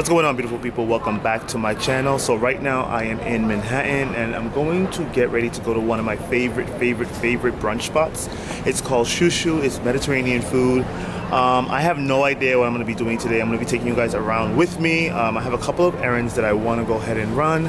What's going on, beautiful people? Welcome back to my channel. So right now I am in Manhattan and I'm going to get ready to go to one of my favorite brunch spots. It's called Shushu. It's Mediterranean food. I have no idea what I'm going to be doing today. I'm going to be taking you guys around with me. I have a couple of errands that I want to go ahead and run,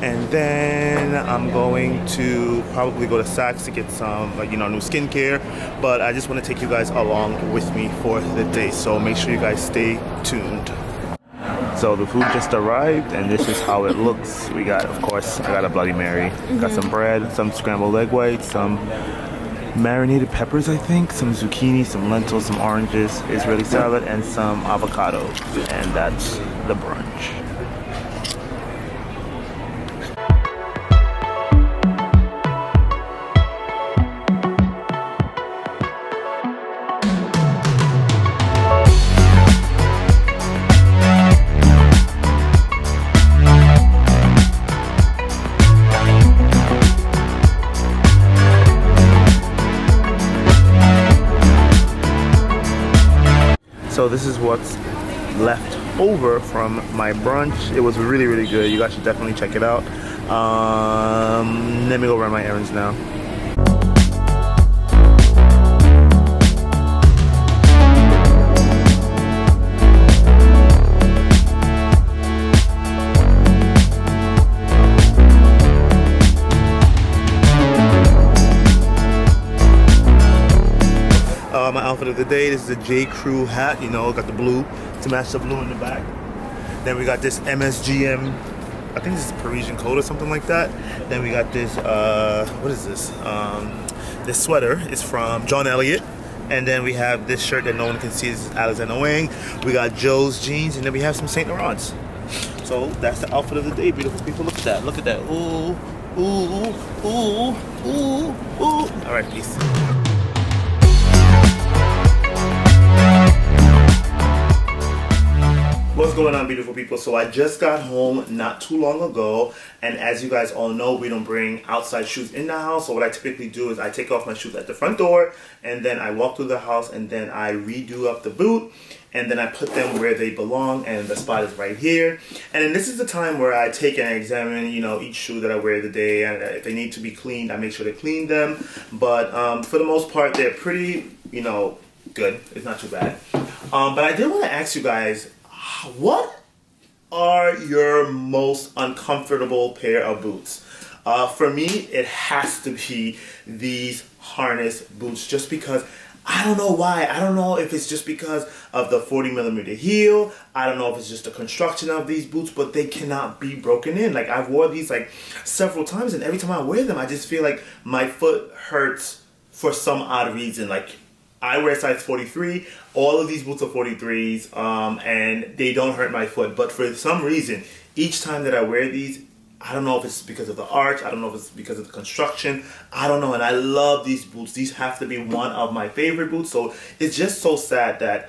and then I'm going to probably go to Saks to get some new skincare, but I just want to take you guys along with me for the day, so make sure you guys stay tuned. So the food just arrived and this is how it looks. We got, of course, I got a Bloody Mary, got some bread, some scrambled egg whites, some marinated peppers, I think, some zucchini, some lentils, some oranges, Israeli salad, and some avocado. And that's the brunch. So this is what's left over from my brunch. It was really good. You guys should definitely check it out. Let me go run my errands now. My outfit of the day, this is a J. Crew hat, got the blue to match the blue in the back. Then we got this MSGM, I think this is Parisian coat or something like that. Then we got this, what is this? This sweater is from John Elliott. And then we have this shirt that no one can see, this is Alexander Wang. We got Joe's jeans, and then we have some Saint Laurents. So that's the outfit of the day, beautiful people. Look at that, ooh, ooh, ooh, ooh, ooh. All right, peace. What's going on, beautiful people? So I just got home not too long ago, and as you guys all know, we don't bring outside shoes in the house. So what I typically do is I take off my shoes at the front door, and then I walk through the house, and then I redo up the boot, and then I put them where they belong, and the spot is right here. And then this is the time where I take and examine, each shoe that I wear the day, and if they need to be cleaned, I make sure to clean them. But for the most part, they're pretty, good. It's not too bad. But I did want to ask you guys, what are your most uncomfortable pair of boots? For me, it has to be these harness boots, just because I don't know why. I don't know if it's just because of the 40mm heel. I don't know if it's just the construction of these boots, but they cannot be broken in. Like, I've wore these several times, and every time I wear them, I just feel like my foot hurts for some odd reason. Like, I wear size 43. All of these boots are 43s, and they don't hurt my foot. But for some reason, each time that I wear these, I don't know if it's because of the arch. I don't know if it's because of the construction. I don't know. And I love these boots. These have to be one of my favorite boots. So it's just so sad that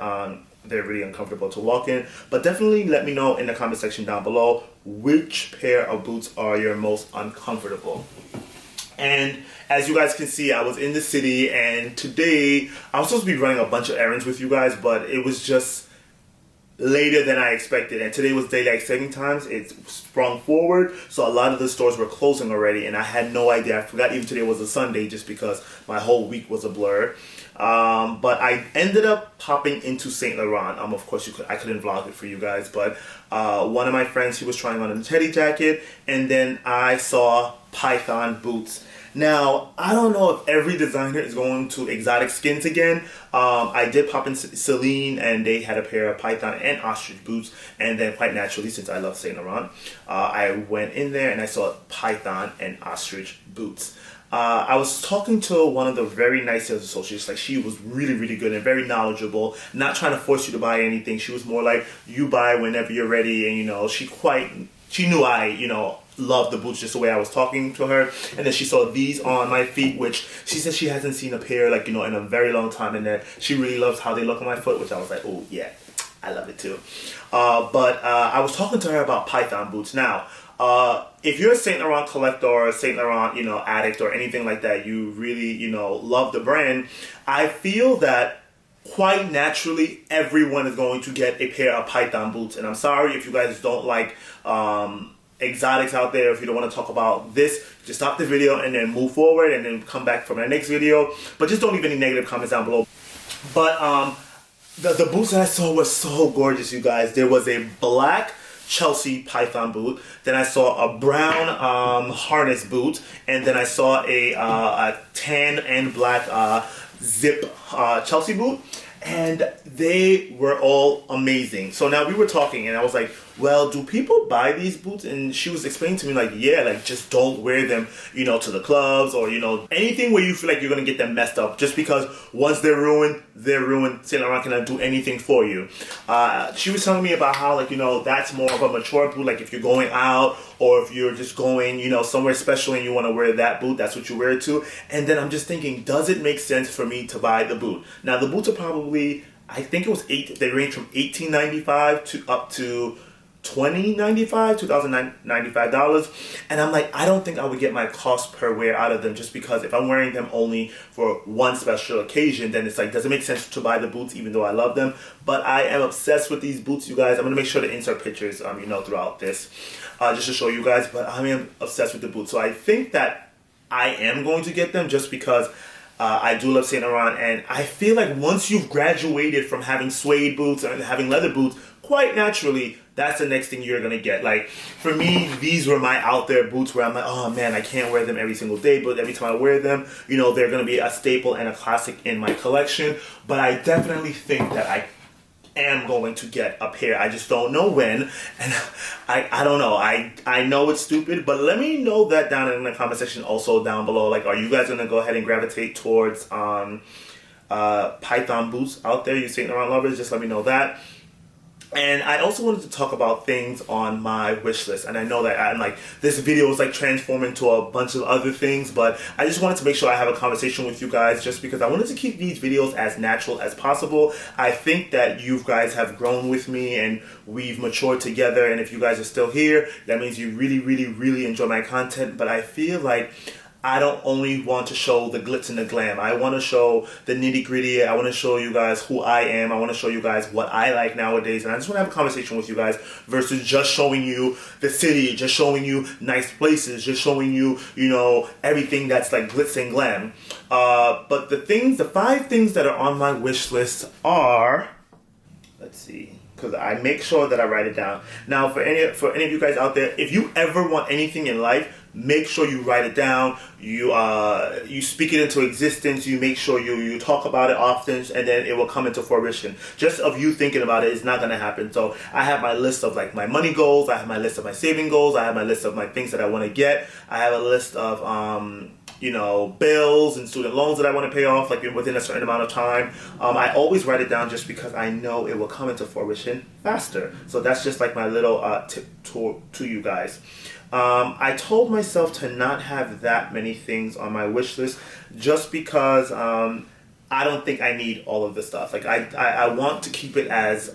they're really uncomfortable to walk in. But definitely let me know in the comment section down below which pair of boots are your most uncomfortable. And as you guys can see, I was in the city, and today I was supposed to be running a bunch of errands with you guys, but it was just later than I expected. And today was daylight saving times. It sprung forward, so a lot of the stores were closing already, and I had no idea. I forgot even today was a Sunday, just because my whole week was a blur. But I ended up popping into Saint Laurent. Of course, I couldn't vlog it for you guys, but one of my friends, he was trying on a teddy jacket, and then I saw python boots. Now, I don't know if every designer is going to exotic skins again. I did pop in Celine, and they had a pair of python and ostrich boots. And then quite naturally, since I love Saint Laurent, I went in there and I saw python and ostrich boots. I was talking to one of the very nice sales associates. Like, she was really good and very knowledgeable, not trying to force you to buy anything. She was more like, you buy whenever you're ready. And she knew I loved the boots just the way I was talking to her. And then she saw these on my feet, which she said she hasn't seen a pair in a very long time, and that she really loves how they look on my foot, which I was like, oh yeah, I love it too. But I was talking to her about python boots. Now, if you're a Saint Laurent collector or a Saint Laurent, addict or anything like that, you really, love the brand, I feel that quite naturally, everyone is going to get a pair of Python boots. And I'm sorry if you guys don't like exotics out there. If you don't want to talk about this, just stop the video and then move forward and then come back for my next video. But just don't leave any negative comments down below. But the boots that I saw were so gorgeous, you guys. There was a black Chelsea Python boot, then I saw a brown harness boot, and then I saw a tan and black zip Chelsea boot, and they were all amazing. So now we were talking, and I was like, well, do people buy these boots? And she was explaining to me, like, yeah, like, just don't wear them, you know, to the clubs, or, you know, anything where you feel like you're gonna get them messed up, just because once they're ruined, they're ruined. Saint Laurent cannot do anything for you. She was telling me about how, like, you know, that's more of a mature boot. Like, if you're going out, or if you're just going, you know, somewhere special and you want to wear that boot, that's what you wear it to. And then I'm just thinking, does it make sense for me to buy the boot? Now, the boots are probably, I think it was they range from $18.95 to up to $20.95 and I'm like, I don't think I would get my cost per wear out of them, just because if I'm wearing them only for one special occasion, then it's like, does it make sense to buy the boots even though I love them? But I am obsessed with these boots, you guys. I'm gonna make sure to insert pictures you know, throughout this just to show you guys, but I am obsessed with the boots. So I think that I am going to get them, just because I do love Saint Laurent, and I feel like once you've graduated from having suede boots and having leather boots, quite naturally, that's the next thing you're gonna get. Like, for me, these were my out there boots where I'm like, oh man, I can't wear them every single day, but every time I wear them, you know, they're gonna be a staple and a classic in my collection. But I definitely think that I am going to get a pair. I just don't know when, and I don't know. I know it's stupid, but let me know that down in the comment section also down below. Like, are you guys gonna go ahead and gravitate towards Python boots out there, you Saint Laurent lovers? Just let me know that. And I also wanted to talk about things on my wish list. And I know that I'm like, this video is like transforming into a bunch of other things, but I just wanted to make sure I have a conversation with you guys, just because I wanted to keep these videos as natural as possible. I think that you guys have grown with me and we've matured together. And if you guys are still here, that means you really, really, really enjoy my content. But I feel like I don't only want to show the glitz and the glam. I want to show the nitty gritty. I want to show you guys who I am. I want to show you guys what I like nowadays. And I just want to have a conversation with you guys versus just showing you the city, just showing you nice places, just showing you, you know, everything that's like glitz and glam. But the 5 things that are on my wish list are, let's see, because I make sure that I write it down. Now, for any of you guys out there, if you ever want anything in life, make sure you write it down. You speak it into existence. You make sure you talk about it often, and then it will come into fruition. Just of you thinking about it is not going to happen. So I have my list of like my money goals. I have my list of my saving goals. I have my list of my things that I want to get. I have a list of you know, bills and student loans that I want to pay off like within a certain amount of time. I always write it down just because I know it will come into fruition faster. So that's just like my little tip to you guys. I told myself to not have that many things on my wish list, just because I don't think I need all of this stuff. Like I want to keep it as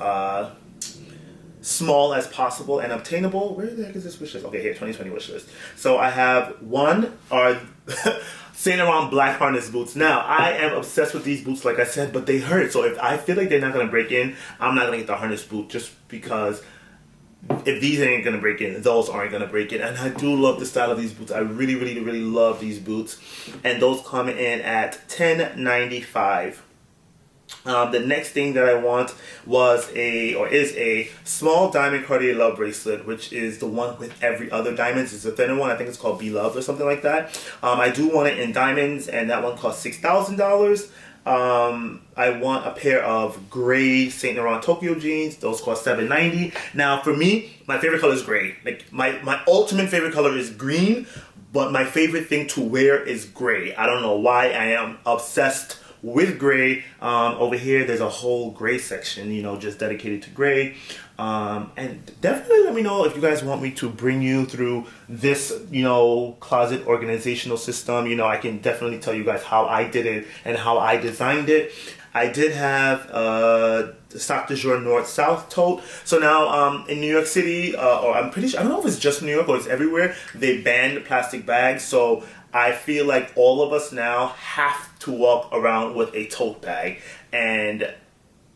small as possible and obtainable. Where the heck is this wish list? Okay, here, 2020 wish list. So I have one are Saint Laurent black harness boots. Now, I am obsessed with these boots, like I said, but they hurt. So if I feel like they're not going to break in, I'm not going to get the harness boot, just because if these ain't going to break in, those aren't going to break in. And I do love the style of these boots. I really, really, really love these boots. And those come in at $10.95. The next thing that I want is a small diamond Cartier love bracelet, which is the one with every other diamonds. It's a thinner one. I think it's called Be Loved or something like that. I do want it in diamonds, and that one costs $6,000. I want a pair of gray Saint Laurent Tokyo jeans. Those cost $790. Now, for me, my favorite color is gray. Like my ultimate favorite color is green, but my favorite thing to wear is gray. I don't know why. I am obsessed with gray. Over here there's a whole gray section, you know, just dedicated to gray. And definitely let me know if you guys want me to bring you through this, you know, closet organizational system. You know, I can definitely tell you guys how I did it and how I designed it. I did have the Stock de Jour North-South tote. So now in New York City, or I'm pretty sure, I don't know if it's just New York or it's everywhere, they banned plastic bags. So I feel like all of us now have to walk around with a tote bag. And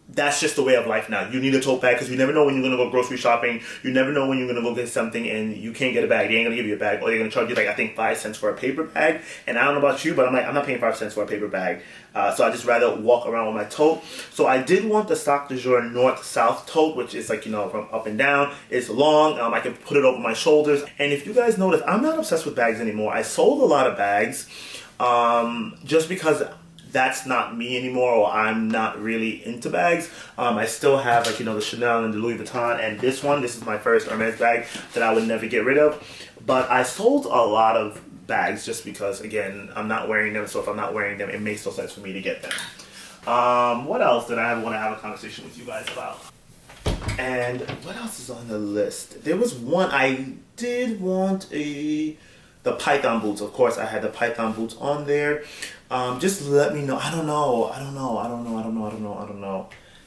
that's just the way of life now. You need a tote bag because you never know when you're going to go grocery shopping. You never know when you're going to go get something and you can't get a bag. They ain't going to give you a bag, or they're going to charge you like, I think, 5 cents for a paper bag. And I don't know about you, but I'm like, I'm not paying 5 cents for a paper bag. So I just rather walk around with my tote. So I did want the Stock de Jour north-south tote, which is like, you know, from up and down. It's long. I can put it over my shoulders. And if you guys notice, I'm not obsessed with bags anymore. I sold a lot of bags just because that's not me anymore, or I'm not really into bags. I still have, like, you know, the Chanel and the Louis Vuitton, and this is my first Hermes bag that I would never get rid of. But I sold a lot of bags just because, again, I'm not wearing them, so if I'm not wearing them, it makes no sense for me to get them. What else did I want to have a conversation with you guys about? And what else is on the list? There was one, I did want the Python boots. Of course, I had the Python boots on there. Just let me know. I don't know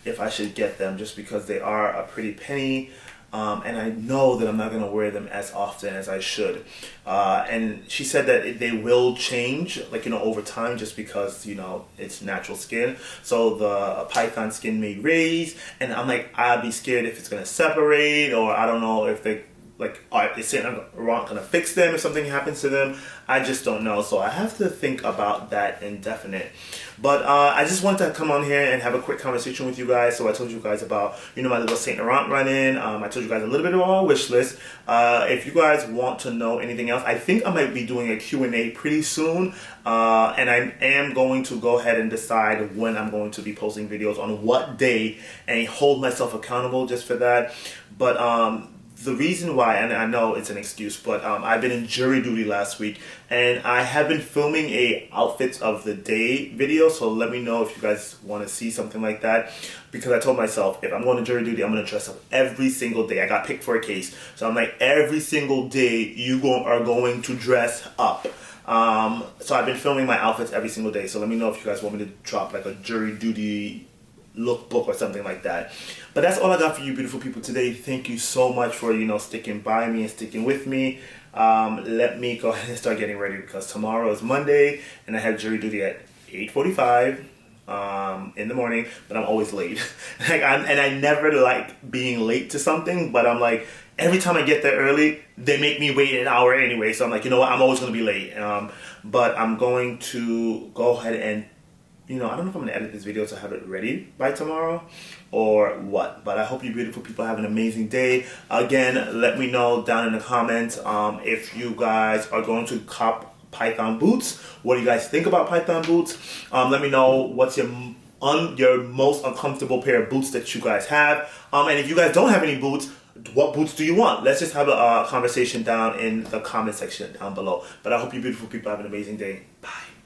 if I should get them, just because they are a pretty penny. And I know that I'm not going to wear them as often as I should. And she said that they will change, like, you know, over time, just because, you know, it's natural skin. So the Python skin may raise, and I'm like, I'd be scared if it's going to separate, or I don't know if they, like, is Saint Laurent gonna fix them if something happens to them? I just don't know. So I have to think about that indefinite. But I just wanted to come on here and have a quick conversation with you guys. So I told you guys about, you know, my little Saint Laurent run-in. I told you guys a little bit about my wish list. If you guys want to know anything else, I think I might be doing a Q&A pretty soon. And I am going to go ahead and decide when I'm going to be posting videos on what day and hold myself accountable just for that. But the reason why, and I know it's an excuse, but I've been in jury duty last week, and I have been filming a outfits of the day video, so let me know if you guys want to see something like that, because I told myself, if I'm going to jury duty, I'm going to dress up every single day. I got picked for a case, so I'm like, every single day you are going to dress up. So I've been filming my outfits every single day, so let me know if you guys want me to drop like a jury duty lookbook or something like that. But that's all I got for you beautiful people today. Thank you so much for, you know, sticking by me and sticking with me. Let me go ahead and start getting ready, because tomorrow is Monday and I have jury duty at 8:45 in the morning, but I'm always late. And I never like being late to something, but I'm like, every time I get there early, they make me wait an hour anyway. So I'm like, you know what, I'm always going to be late. But I'm going to go ahead and, you know, I don't know if I'm going to edit this video to have it ready by tomorrow or what. But I hope you beautiful people have an amazing day. Again, let me know down in the comments if you guys are going to cop Python boots. What do you guys think about Python boots? Let me know what's your most uncomfortable pair of boots that you guys have. And if you guys don't have any boots, what boots do you want? Let's just have a conversation down in the comment section down below. But I hope you beautiful people have an amazing day. Bye.